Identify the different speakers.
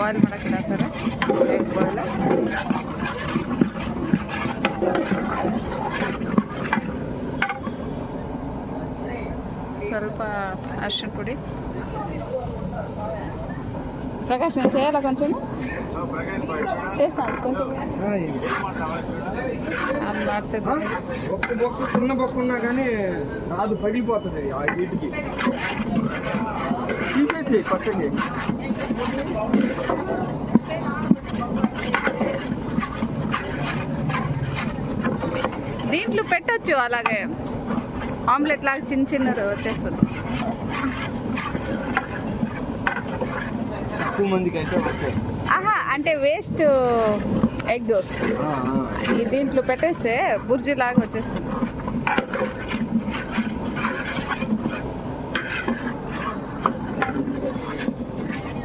Speaker 1: Boil ಮಾಡೋಕ್ಕೆ ಇಡತ್ತಾರೆ egg boil. ಸ್ವಲ್ಪ అరిశిన పొడి. ప్రకాష్ నేను చేయాలా కొంచెం? చేస్తాను కొంచెం.
Speaker 2: చిన్న బొక్క ఉన్నా కానీ రాదు, పగిలిపోతుంది ఆ వీటికి. తీసేసి పచ్చండి.
Speaker 1: దీంట్లో పెట్టచ్చు అలాగే ఆమ్లెట్ లాగా చిన్న చిన్నది వచ్చేస్తుంది.
Speaker 2: తక్కువ మందికి అయితే
Speaker 1: ఆహా అంటే వేస్ట్ ఎగ్ దీంట్లో పెట్టేస్తే బుర్జీ లాగా వచ్చేస్తుంది.